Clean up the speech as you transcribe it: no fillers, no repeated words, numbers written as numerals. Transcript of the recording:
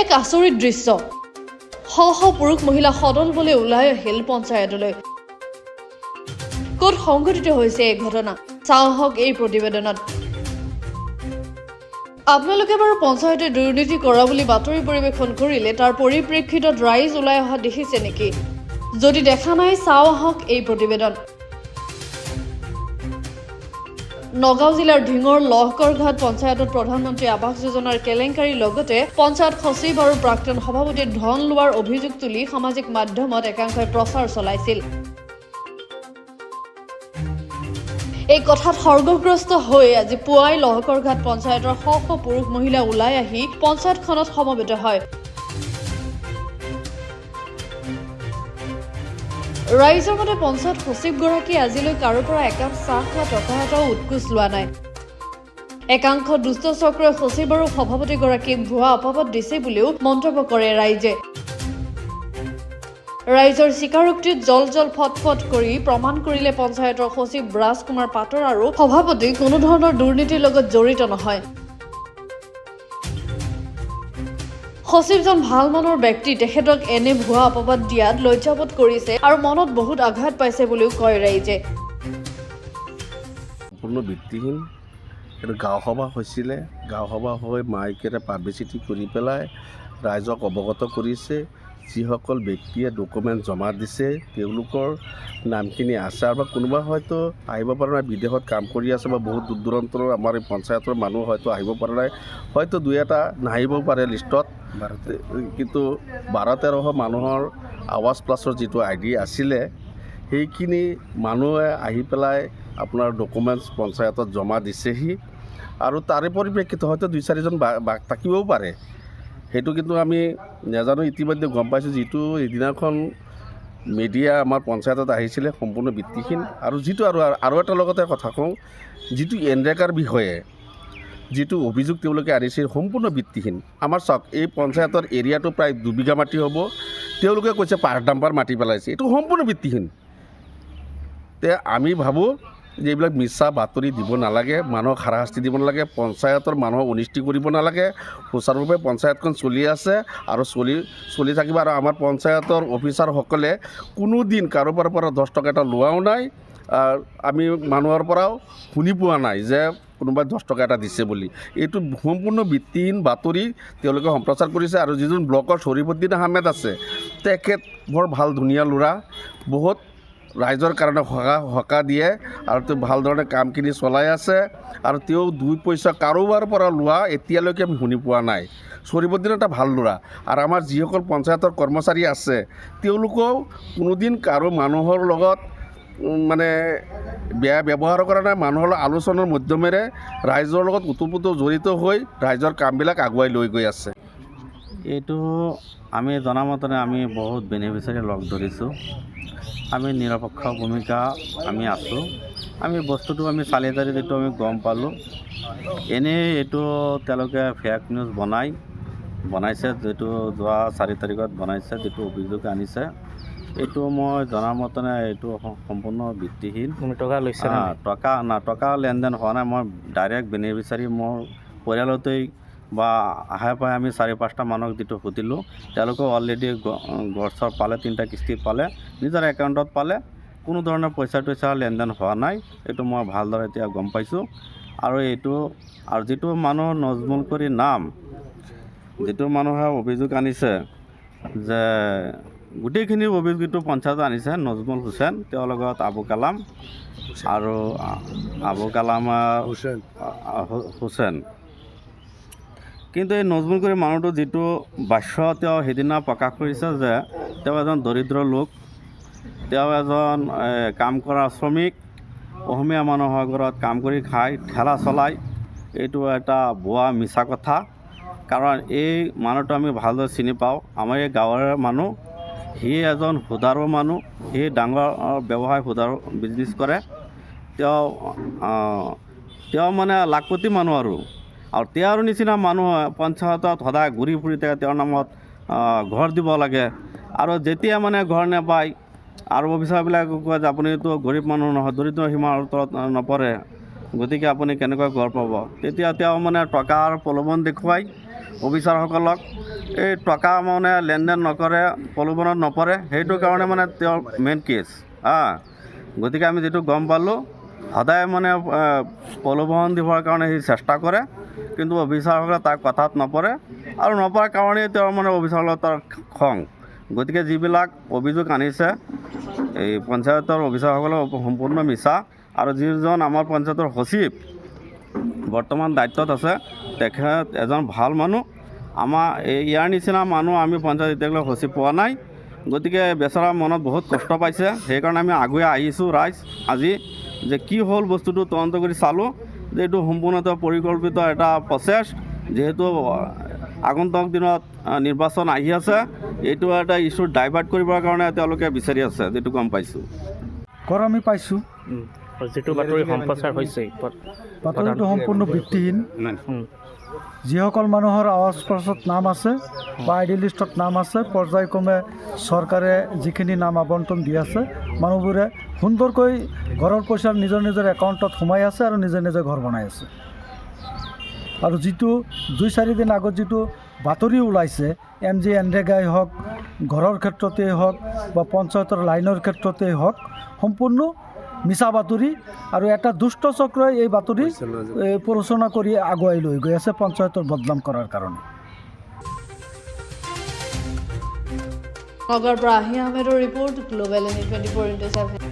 এক আচৰিত দৃশ্য। শ শ পুৰুষ মহিলা সদল বলে ওলাই আহিল পঞ্চায়তলৈ। ক'ত সংঘটিত হৈছে এই ঘটনা চাওঁ আহক এই প্ৰতিবেদনত। আপোনালোকে বাৰু পঞ্চায়তে দুৰ্নীতি কৰা বুলি বাতৰি পৰিৱেশন কৰিলে তাৰ পৰিপ্ৰেক্ষিতত ৰাইজ ওলাই অহা দেখিছে নেকি? যদি দেখা নাই চাওঁ আহক এই প্ৰতিবেদন। নগাঁও জিলাৰ ঢিঙৰ লহকৰঘাট পঞ্চায়তত প্ৰধানমন্ত্ৰী আৱাস যোজনাৰ কেলেংকাৰীৰ লগতে পঞ্চায়ত সচিব আৰু প্ৰাক্তন সভাপতিয়ে ধন লোৱাৰ অভিযোগ তুলি সামাজিক মাধ্যমত একাংশই প্ৰচাৰ চলাইছিল। এই কথাত সৰ্গগ্ৰস্ত হৈ আজি পুৱাই লহকৰঘাট পঞ্চায়তৰ শ শ পুৰুষ মহিলা ওলাই আহি পঞ্চায়তখনত সমবেত হয়। ৰাইজৰ মতে পঞ্চায়ত সচিবগৰাকীয়ে আজিলৈ কাৰো পৰা একাপ চাহ খোৱা টকা এটাও উৎকোচ লোৱা নাই। একাংশ দুষ্ট চক্ৰই সচিব আৰু সভাপতিগৰাকীক ভুৱা অপবাদ দিছে বুলিও মন্তব্য কৰে ৰাইজে। ৰাইজৰ স্বীকাৰোক্তিত জল ফটফট কৰি প্ৰমাণ কৰিলে পঞ্চায়তৰ সচিব ৰাজকুমাৰ পাটৰ আৰু সভাপতি কোনো ধৰণৰ দুৰ্নীতিৰ লগত জড়িত নহয়। সচিবজন ভাল মনৰ ব্যক্তি, তেখেতক এনে ভুৱা অপবাদ দিয়াত লজ্জাবোধ কৰিছে আৰু মনত বহুত আঘাত পাইছে বুলিও কয় ৰাইজে। সম্পূৰ্ণ ভিত্তিহীন। এইটো গাঁও সভা হৈছিলে, গাঁও সভা হৈ মাইকেৰে পাব্লিচিটি কৰি পেলাই ৰাইজক অৱগত কৰিছে। যিসকল ব্যক্তিয়ে ডকুমেণ্ট জমা দিছে তেওঁলোকৰ নামখিনি আছে, আৰু কোনোবা হয়তো আহিব পৰা নাই, বিদেশত কাম কৰি আছে বা বহুত দূৰ দূৰান্তৰ আমাৰ এই পঞ্চায়তৰ মানুহ হয়তো আহিব পৰা নাই, হয়তো দুই এটা নাহিবও পাৰে লিষ্টত। কিন্তু 12-13শ মানুহৰ আৱাজ প্লাছৰ যিটো ID আছিলে সেইখিনি মানুহে আহি পেলাই আপোনাৰ ডকুমেণ্টছ পঞ্চায়তত জমা দিছেহি, আৰু তাৰে পৰিপ্ৰেক্ষিতত হয়তো 2-4জন বাক থাকিবও পাৰে। সেইটো কিন্তু আমি নাজানো। ইতিমধ্যে গম পাইছোঁ যিটো এদিনাখন মিডিয়া আমাৰ পঞ্চায়তত আহিছিলে সম্পূৰ্ণ ভিত্তিহীন। আৰু যিটো আৰু এটা লগতে কথা কওঁ, যিটো এনৰেগাৰ বিষয়ে যিটো অভিযোগ তেওঁলোকে আনিছে সম্পূৰ্ণ ভিত্তিহীন। আমাৰ চাওক, এই পঞ্চায়তৰ এৰিয়াটো প্ৰায় 2 বিঘা মাটি হ'ব, তেওঁলোকে কৈছে পাৰ ডাম্পাৰ মাটি পেলাইছে, এইটো সম্পূৰ্ণ ভিত্তিহীন। তে আমি ভাবোঁ যে এইবিলাক মিছা বাতৰি দিব নালাগে, মানুহক হাৰাশাস্তি দিব নালাগে, পঞ্চায়তৰ মানুহক অনিষ্টি কৰিব নালাগে। সুচাৰুৰূপে পঞ্চায়তখন চলি আছে আৰু চলি থাকিব। আৰু আমাৰ পঞ্চায়তৰ অফিচাৰসকলে কোনো দিন কাৰোবাৰ পৰা 10 টকা এটা লোৱাও নাই। আমি মানুহৰ পৰাও শুনি পোৱা নাই যে কোনোবাই 10 টকা এটা দিছে বুলি। এইটো সম্পূৰ্ণ ভিত্তিহীন বাতৰি তেওঁলোকে সম্প্ৰচাৰ কৰিছে। আৰু যিজন ব্লকৰ শ্বৰীফুদ্দিন আহমেদ আছে, তেখেত বৰ ভাল ধুনীয়া ল'ৰা, বহুত ৰাইজৰ কাৰণে সকাহ দিয়ে আৰু তেওঁ ভাল ধৰণে কামখিনি চলাই আছে। আৰু তেওঁ 2 পইচা কাৰোবাৰ পৰা লোৱা এতিয়ালৈকে আমি শুনি পোৱা নাই। শ্বৰীফুদ্দিন এটা ভাল ল'ৰা। আৰু আমাৰ যিসকল পঞ্চায়তৰ কৰ্মচাৰী আছে তেওঁলোকেও কোনোদিন কাৰো মানুহৰ লগত মানে বেয়া ব্যৱহাৰ কৰা নাই। মানুহৰ আলোচনাৰ মাধ্যমেৰে ৰাইজৰ লগত ওতঃপ্ৰোত জড়িত হৈ ৰাইজৰ কামবিলাক আগুৱাই লৈ গৈ আছে। এইটো আমি জনামতে আমি বহুত বেনিফিচিয়াৰী লগ ধৰিছোঁ। আমি নিৰপেক্ষ ভূমিকা আমি আছোঁ। আমি বস্তুটো আমি চালি জাৰি যিটো আমি গম পালোঁ, এনেই এইটো তেওঁলোকে ফেক নিউজ বনাইছে, যিটো যোৱা 4 তাৰিখত বনাইছে, যিটো অভিযোগ আনিছে, এইটো মই জনাৰ মতে এইটো সম্পূৰ্ণ ভিত্তিহীন। টকা লৈছে টকা লেনদেন হোৱা নাই। মই ডাইৰেক্ট বেনিফিচিয়াৰী মোৰ পৰিয়ালতেই বা আহে পাই আমি 4-5টা মানুহক যিটো সুধিলোঁ, তেওঁলোকেও অলৰেডি ঘৰ পালে, 3টা কিস্তি পালে, নিজৰ একাউণ্টত পালে। কোনো ধৰণৰ পইচা লেনদেন হোৱা নাই। এইটো মই ভালদৰে এতিয়া গম পাইছোঁ। আৰু যিটো মানুহ নজমুল কৰি নাম, যিটো মানুহে অভিযোগ আনিছে যে গোটেইখিনি অভিযোগটো পঞ্চায়ত আনিছে, নজমুল হুছেইন, তেওঁৰ লগত আবু কালাম আৰু হুছেইন। কিন্তু এই নজমুল কৰি মানুহটো যিটো ভাষ্য তেওঁ সেইদিনা প্ৰকাশ কৰিছে যে তেওঁ এজন দৰিদ্ৰ লোক, তেওঁ এজন কাম কৰা শ্ৰমিক, অসমীয়া মানুহৰ ঘৰত কাম কৰি খায়, ঠেলা চলায়। এইটো এটা ভুৱা মিছা কথা। কাৰণ এই মানুহটো আমি ভালদৰে চিনি পাওঁ, আমাৰ এই গাঁৱৰে মানুহ। সি এজন সুদাৰু মানুহ, সি ডাঙৰ ব্যৱসায় সুদাৰু বিজনেছ কৰে। তেওঁ মানে লাখপতি মানুহ আৰু তেওঁৰ নিচিনা মানুহ পঞ্চায়তত সদায় ঘূৰি ফুৰি থাকে, তেওঁৰ নামত ঘৰ দিব লাগে। আৰু যেতিয়া মানে ঘৰ নাপায় আৰু অফিচাৰবিলাকে কয় যে আপুনিতো গৰীব মানুহ নহয়, দৰিদ্ৰ সীমাৰ তলত নপৰে, গতিকে আপুনি কেনেকৈ ঘৰ পাব। তেতিয়া তেওঁ মানে টকাৰ প্ৰলোভন দেখুৱাই অফিচাৰসকলক এই টকা মানে লেনদেন নকৰে, প্ৰলোভনত নপৰে, সেইটো কাৰণে মানে তেওঁৰ মেইন কেছ। গতিকে আমি যিটো গম পালোঁ, সদায় মানে প্ৰলোভন দিবৰ কাৰণে সি চেষ্টা কৰে, কিন্তু অফিচাৰসকলে তাৰ কথাত নপৰে, আৰু নপৰাৰ কাৰণেই তেওঁৰ মানে অফিচাৰসকলৰ তাৰ খং। গতিকে যিবিলাক অভিযোগ আনিছে এই পঞ্চায়তৰ অফিচাৰসকলৰ সম্পূৰ্ণ মিছা, আৰু যিজন আমাৰ পঞ্চায়তৰ সচিব বৰ্তমান দায়িত্বত আছে, তেখেত এজন ভাল মানুহ। আমাৰ ইয়াৰ নিচিনা মানুহ আমি পঞ্চায়ত এতিয়ালৈ সচিব পোৱা নাই। গতিকে বেচেৰা মনত বহুত কষ্ট পাইছে, সেইকাৰণে আমি আগুৱাই আহিছোঁ ৰাইজ আজি, যে কি হ'ল বস্তুটো তদন্ত কৰি চালোঁ, যে এইটো সম্পূৰ্ণতে পৰিকল্পিত এটা প্ৰচেছ। যিহেতু আগন্তুক দিনত নিৰ্বাচন আহি আছে, এইটো এটা ইছ্যু ডাইভাৰ্ট কৰিবৰ কাৰণে তেওঁলোকে বিচাৰি আছে, যিটো গম পাইছোঁ। আমি পাইছোঁ যিটো বাতৰি সম্প্ৰচাৰ হৈছে, বাতৰিটো সম্পূৰ্ণ ভিত্তিহীন। যিসকল মানুহৰ আৱাজ প্ৰচাৰত নাম আছে বা আই ডি লিষ্টত নাম আছে, পৰ্যায়ক্ৰমে চৰকাৰে যিখিনি নাম আবণ্টন দি আছে, মানুহবোৰে সুন্দৰকৈ ঘৰৰ পইচা নিজৰ নিজৰ একাউণ্টত সোমাই আছে আৰু নিজে নিজে ঘৰ বনাই আছে। আৰু যিটো 2-4 দিন আগত যিটো বাতৰি ওলাইছে, MG এনৰেগাই হওক, ঘৰৰ ক্ষেত্ৰতেই হওক বা পঞ্চায়তৰ লাইনৰ ক্ষেত্ৰতেই হওক, সম্পূৰ্ণ মিছা বাতৰি। আৰু এটা দুষ্ট চক্ৰই এই বাতৰি প্ৰৰোচনা কৰি আগুৱাই লৈ গৈ আছে পঞ্চায়তৰ বদনাম কৰাৰ কাৰণে। নগৰৰ পৰা আহি আহমেদৰ ৰিপৰ্ট, গ্লোবেল 24/7।